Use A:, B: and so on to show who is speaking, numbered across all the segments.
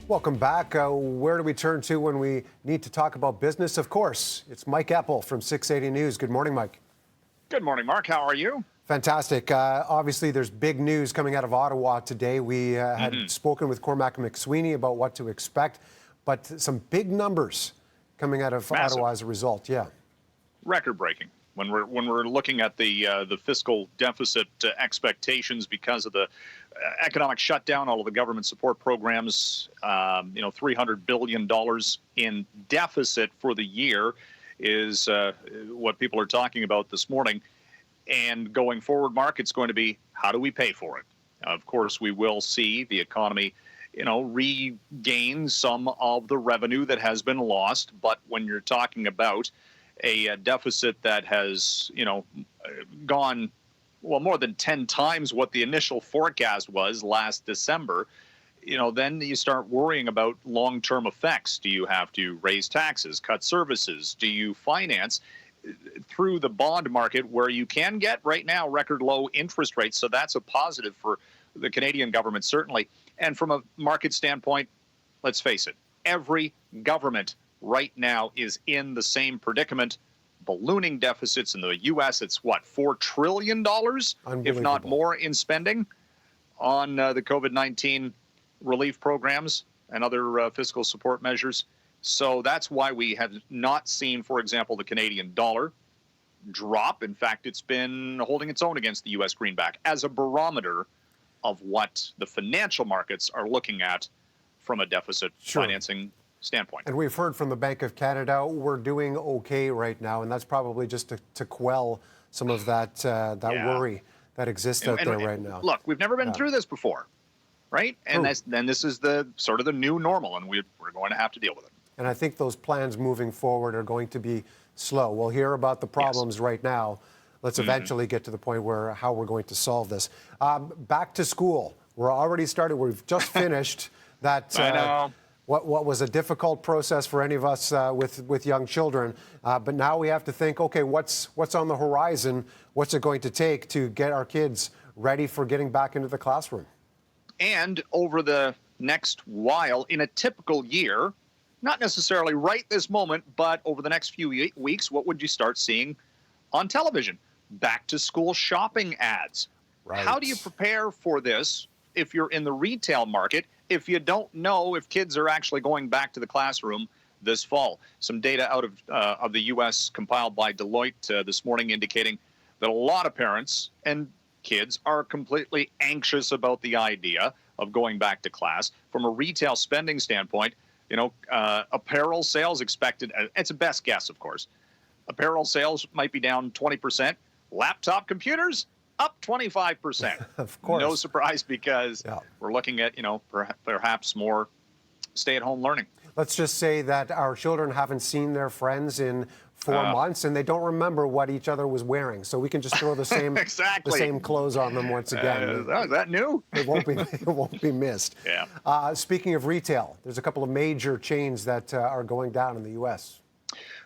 A: Welcome back. Where do we turn to when we need to talk about business? Of course, it's Mike Eppel from 680 News. Good morning, Mike.
B: Good morning, Mark. How are you?
A: Fantastic. Obviously, there's big news coming out of Ottawa today. We had spoken with Cormac McSweeney about what to expect, but some big numbers coming out of Ottawa as a result. Yeah.
B: Record-breaking. When we're looking at the fiscal deficit expectations because of the economic shutdown, all of the government support programs, $300 billion in deficit for the year is what people are talking about this morning. And going forward, Mark, it's going to be, how do we pay for it? Of course, we will see the economy, regain some of the revenue that has been lost. But when you're talking about a deficit that has, gone, well, more than 10 times what the initial forecast was last December, then you start worrying about long-term effects. Do you have to raise taxes, cut services? Do you finance through the bond market, where you can get right now record low interest rates? So that's a positive for the Canadian government, certainly. And from a market standpoint, let's face it, every government right now is in the same predicament. Ballooning deficits in the U.S., it's what, $4 trillion, if not more, in spending on the COVID-19 relief programs and other fiscal support measures. So that's why we have not seen, for example, the Canadian dollar drop. In fact, it's been holding its own against the U.S. greenback as a barometer of what the financial markets are looking at from a deficit financing standpoint.
A: And we've heard from the Bank of Canada, we're doing okay right now, and that's probably just to quell some of that worry that exists out there right now.
B: Look, we've never been through this before, right? And then this is the sort of the new normal, and we're going to have to deal with it.
A: And I think those plans moving forward are going to be slow. We'll hear about the problems right now. Let's eventually get to the point where how we're going to solve this. Back to school. We're already started. We've just finished that.
B: I know.
A: What was a difficult process for any of us with young children. But now we have to think, okay, what's on the horizon? What's it going to take to get our kids ready for getting back into the classroom?
B: And over the next while, in a typical year, not necessarily right this moment, but over the next few weeks, what would you start seeing on television? Back to school shopping ads. Right. How do you prepare for this if you're in the retail market, if you don't know if kids are actually going back to the classroom this fall? Some data out of the U.S. compiled by Deloitte this morning indicating that a lot of parents and kids are completely anxious about the idea of going back to class. From a retail spending standpoint, apparel sales expected, it's a best guess, of course. Apparel sales might be down 20%. Laptop computers up 25%.
A: Of course.
B: No surprise, because we're looking at, perhaps more stay-at-home learning.
A: Let's just say that our children haven't seen their friends in 4 months, and they don't remember what each other was wearing. So we can just throw the same the same clothes on them once again.
B: Is that new?
A: It won't be missed.
B: Yeah.
A: Speaking of retail, there's a couple of major chains that are going down in the U.S.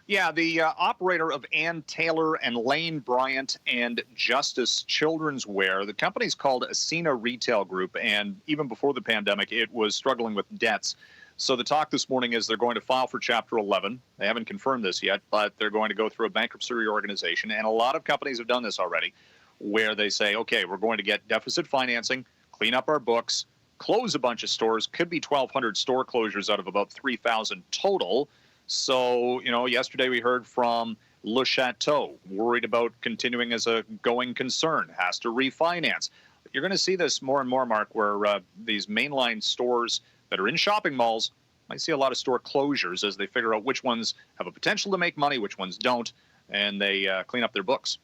B: Yeah, the operator of Ann Taylor and Lane Bryant and Justice Children's Wear, the company's called Ascena Retail Group, and even before the pandemic, it was struggling with debts. So the talk this morning is they're going to file for Chapter 11. They haven't confirmed this yet, but they're going to go through a bankruptcy reorganization. And a lot of companies have done this already, where they say, okay, we're going to get deficit financing, clean up our books, close a bunch of stores. Could be 1,200 store closures out of about 3,000 total. So, yesterday we heard from Le Chateau, worried about continuing as a going concern, has to refinance. You're going to see this more and more, Mark, where these mainline stores that are in shopping malls might see a lot of store closures as they figure out which ones have a potential to make money, which ones don't, and they clean up their books.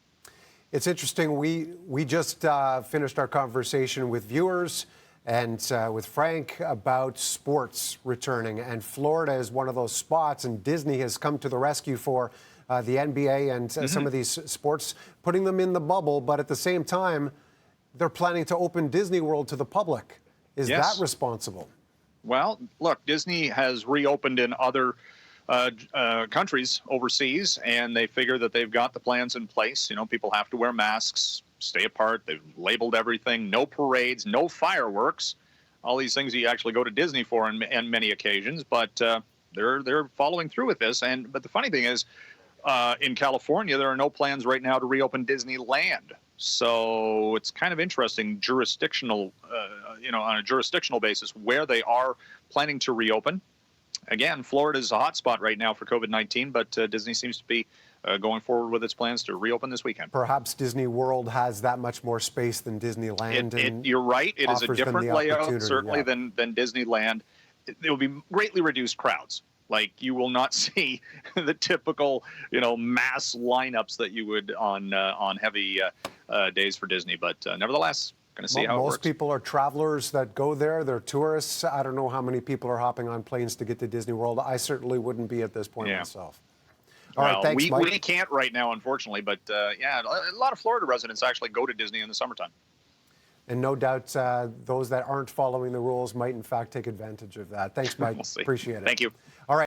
A: It's interesting. We just finished our conversation with viewers and with Frank about sports returning. And Florida is one of those spots, and Disney has come to the rescue for the NBA and some of these sports, putting them in the bubble. But at the same time, they're planning to open Disney World to the public. Is that responsible?
B: Well, look, Disney has reopened in other countries overseas, and they figure that they've got the plans in place. People have to wear masks, stay apart. They've labeled everything. No parades, no fireworks. all these things that you actually go to Disney for in many occasions, but they're following through with this. But the funny thing is, in California, there are no plans right now to reopen Disneyland. So it's kind of interesting, jurisdictional, on a jurisdictional basis, where they are planning to reopen. Again, Florida is a hot spot right now for COVID-19, but Disney seems to be going forward with its plans to reopen this weekend.
A: Perhaps Disney World has that much more space than Disneyland.
B: You're right. It is a different layout, certainly, than Disneyland. It will be greatly reduced crowds. Like, you will not see the typical, mass lineups that you would on heavy days for Disney. But nevertheless, going to see how it works.
A: Most people are travelers that go there. They're tourists. I don't know how many people are hopping on planes to get to Disney World. I certainly wouldn't be at this point myself. All right, thanks, Mike.
B: We can't right now, unfortunately. But, a lot of Florida residents actually go to Disney in the summertime.
A: And no doubt those that aren't following the rules might, in fact, take advantage of that. Thanks, Mike.
B: We'll see.
A: Appreciate it.
B: Thank you.
A: All right.